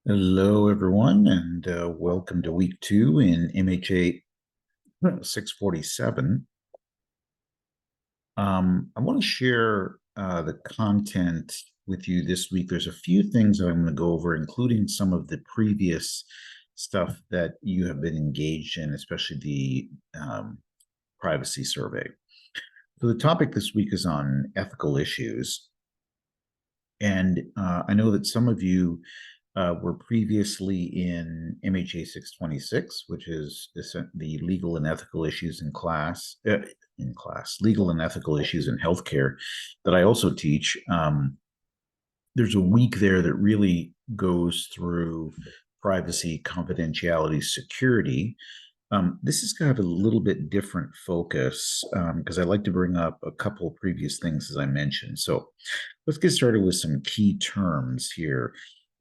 Hello, everyone, and welcome to week 2 in MHA647. I want to share the content with you this week. There's a few things that I'm going to go over, including some of the previous stuff that you have been engaged in, especially the privacy survey. So the topic this week is on ethical issues. And I know that some of you were previously in MHA 626, which is the legal and ethical issues legal and ethical issues in healthcare that I also teach. There's a week there that really goes through privacy, confidentiality, security. This is kind of a little bit different focus because I like to bring up a couple of previous things as I mentioned. So let's get started with some key terms here.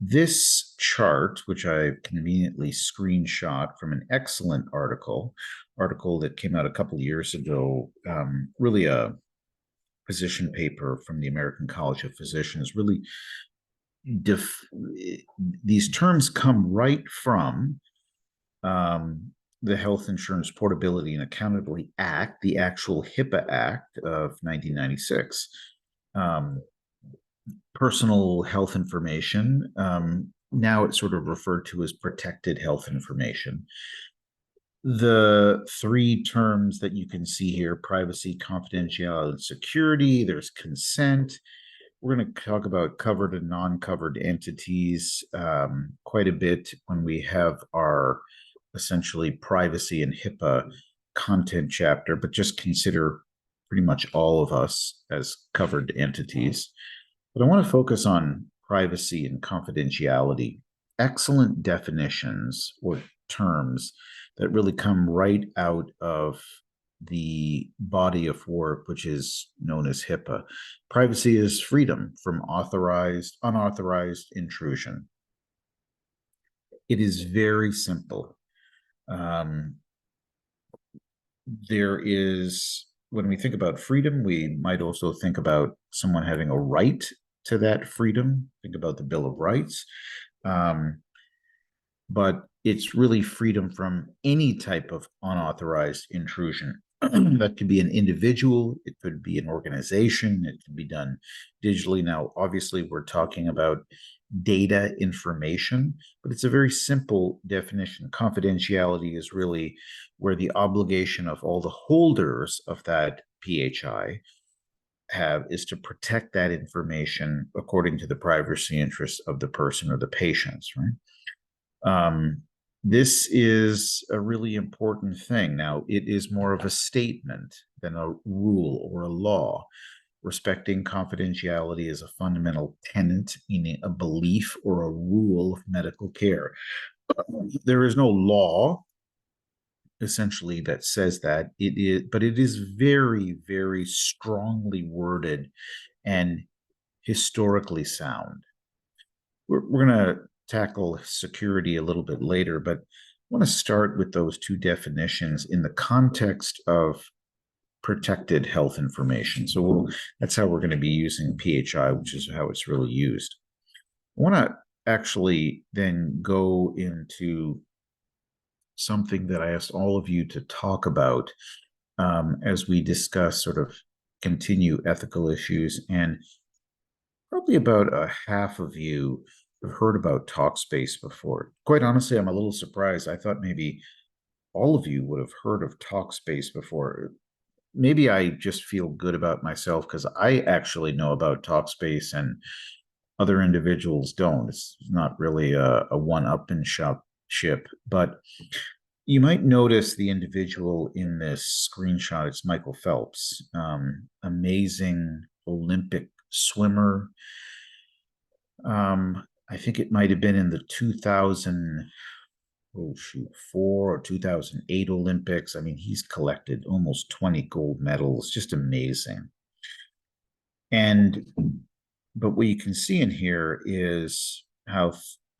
This chart, which I conveniently screenshot from an excellent article that came out a couple of years ago, really a position paper from the American College of Physicians, really these terms come right from the Health Insurance Portability and Accountability Act, the actual HIPAA Act of 1996. Personal health information. Now it's sort of referred to as protected health information. The three terms that you can see here: privacy, confidentiality, and security. There's consent. We're going to talk about covered and non-covered entities quite a bit when we have our essentially privacy and HIPAA content chapter, but just consider pretty much all of us as covered entities. But I want to focus on privacy and confidentiality. Excellent definitions or terms that really come right out of the body of work, which is known as HIPAA. Privacy is freedom from unauthorized intrusion. It is very simple. There is, when we think about freedom, we might also think about someone having a right to that freedom. Think about the Bill of Rights. But it's really freedom from any type of unauthorized intrusion. That could be an individual, it could be an organization, it could be done digitally. Now, obviously, we're talking about data information, but it's a very simple definition. Confidentiality is really where the obligation of all the holders of that PHI have is to protect that information according to the privacy interests of the person or the patients, right? This is a really important thing. Now, it is more of a statement than a rule or a law. Respecting confidentiality is a fundamental tenet, meaning a belief or a rule of medical care. There is no law, essentially, that says that. It is, but it is very, very strongly worded and historically sound. We're going to tackle security a little bit later, but I want to start with those two definitions in the context of protected health information. So that's how we're going to be using PHI, which is how it's really used. I want to actually then go into something that I asked all of you to talk about as we discuss sort of continue ethical issues. And probably about a half of you have heard about Talkspace before. Quite honestly, I'm a little surprised. I thought maybe all of you would have heard of Talkspace before. Maybe I just feel good about myself because I actually know about Talkspace and other individuals don't. It's not really a one-upmanship, but you might notice the individual in this screenshot. It's Michael Phelps, amazing Olympic swimmer. I think it might have been in the 2004 or 2008 Olympics. I mean, he's collected almost 20 gold medals, just amazing. But what you can see in here is how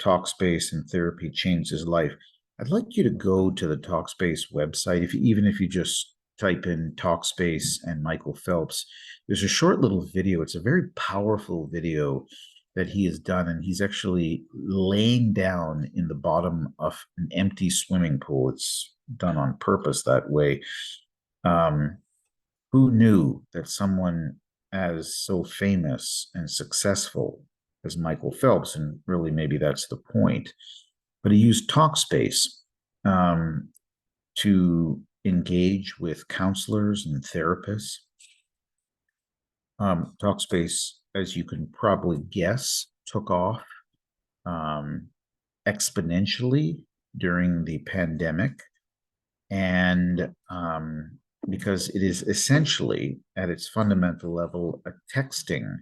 Talkspace and therapy changed his life. I'd like you to go to the Talkspace website, even if you just type in Talkspace and Michael Phelps. There's a short little video. It's a very powerful video that he has done, and he's actually laying down in the bottom of an empty swimming pool. It's done on purpose that way. Um, who knew that someone as so famous and successful as Michael Phelps, and really maybe that's the point, but he used Talkspace um, to engage with counselors and therapists. Talkspace, as you can probably guess, took off um, exponentially during the pandemic. And because it is essentially, at its fundamental level, a texting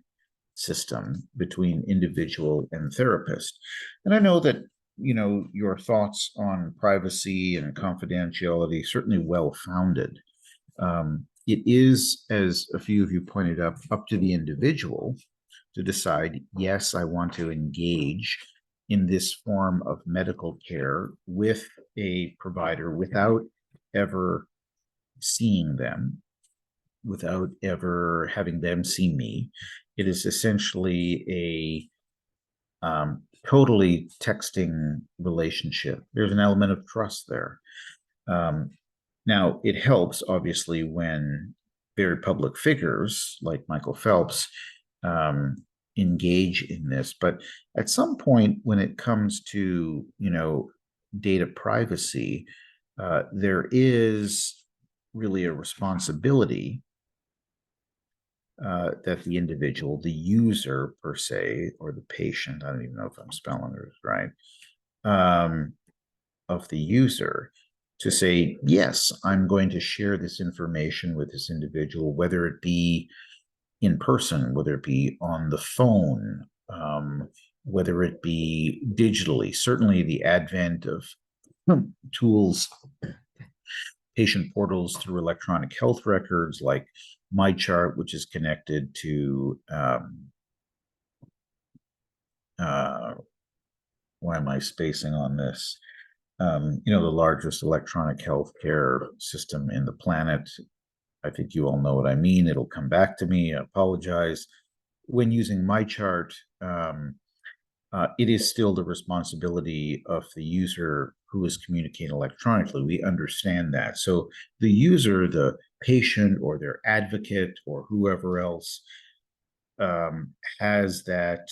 system between individual and therapist. And I know that, your thoughts on privacy and confidentiality certainly well founded. It is, as a few of you pointed out, up to the individual to decide, yes, I want to engage in this form of medical care with a provider without ever seeing them, without ever having them see me. It is essentially a totally texting relationship. There's an element of trust there. Um, Now, it helps, obviously, when very public figures like Michael Phelps um, engage in this. But at some point, when it comes to, data privacy, there is really a responsibility that the individual, the user per se, or the patient, I don't even know if I'm spelling it right, um, of the user to say, yes, I'm going to share this information with this individual, whether it be in person, whether it be on the phone, whether it be digitally. Certainly, the advent of tools, patient portals through electronic health records like MyChart, which is connected to why am I spacing on this? The largest electronic healthcare system in the planet. I think you all know what I mean. It'll come back to me. I apologize. When using MyChart, it is still the responsibility of the user who is communicating electronically. We understand that. So the user, the patient or their advocate or whoever else has that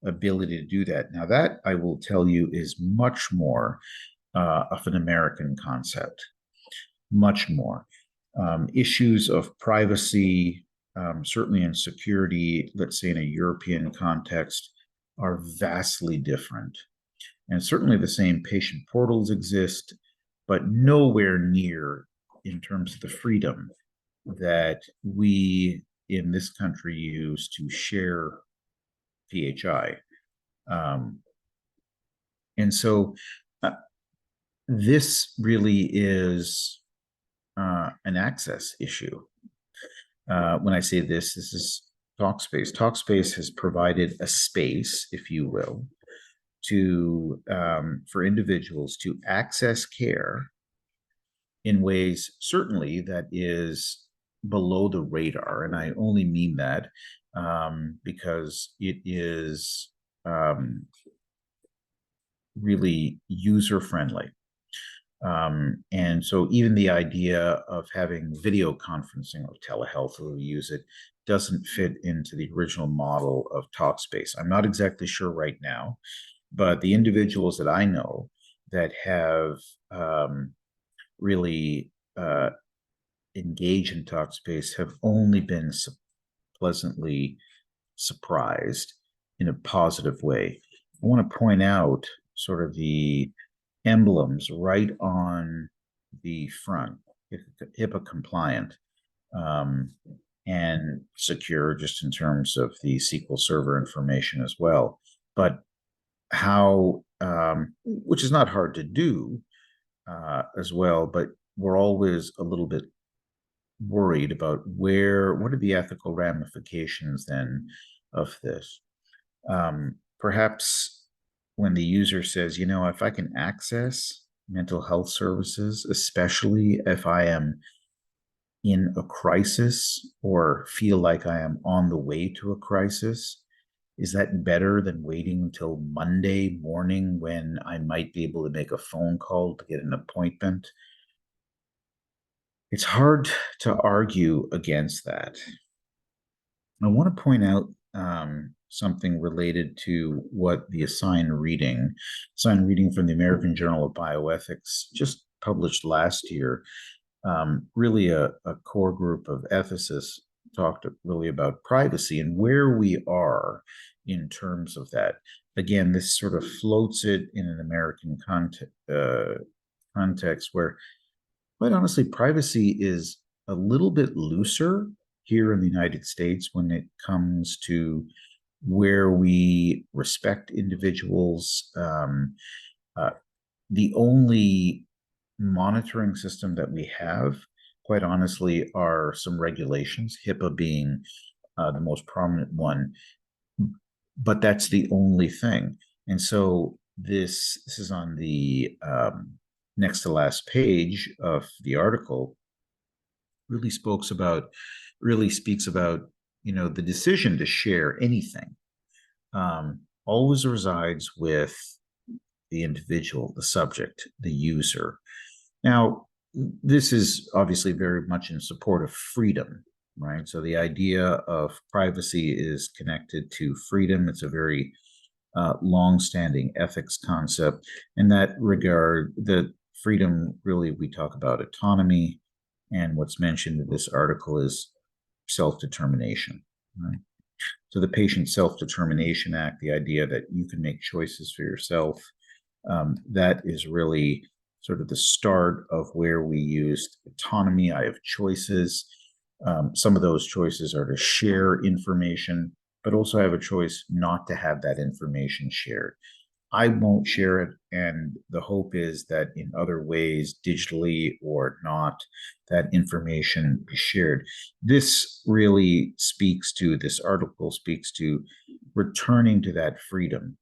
ability to do that. Now, that I will tell you is much more of an American concept, much more. Issues of privacy, certainly in security, let's say in a European context, are vastly different. And certainly the same patient portals exist, but nowhere near in terms of the freedom that we in this country use to share PHI. And so this really is an access issue. When I say this is Talkspace. Talkspace has provided a space, if you will, to for individuals to access care in ways certainly that is below the radar, and I only mean that because it is really user friendly. And so even the idea of having video conferencing or telehealth, or we use it, doesn't fit into the original model of Talkspace. I'm not exactly sure right now, but the individuals that I know that have really engaged in Talkspace have only been pleasantly surprised in a positive way. I want to point out sort of the emblems right on the front, HIPAA compliant and secure, just in terms of the SQL Server information as well. But how, which is not hard to do as well, but we're always a little bit worried about what are the ethical ramifications then of this? Perhaps when the user says, if I can access mental health services, especially if I am in a crisis or feel like I am on the way to a crisis, Is that better than waiting until Monday morning when I might be able to make a phone call to get an appointment? It's hard to argue against that. I want to point out something related to what the assigned reading from the American Journal of Bioethics just published last year. Really a core group of ethicists talked really about privacy and where we are in terms of that. Again, this sort of floats it in an American context where, quite honestly, privacy is a little bit looser here in the United States when it comes to where we respect individuals. The only monitoring system that we have, quite honestly, are some regulations, HIPAA being the most prominent one, but that's the only thing. And so this is on the next to last page of the article. Really speaks about, the decision to share anything always resides with the individual, the subject, the user. Now, this is obviously very much in support of freedom, right? So the idea of privacy is connected to freedom. It's a very long-standing ethics concept. In that regard, the freedom, really, we talk about autonomy, and what's mentioned in this article is self-determination, right? So the Patient Self-Determination Act, the idea that you can make choices for yourself, that is really sort of the start of where we used autonomy. I have choices. Some of those choices are to share information, but also have a choice not to have that information shared. I won't share it, and the hope is that in other ways, digitally or not, that information is shared. This really speaks to, this article speaks to returning to that freedom.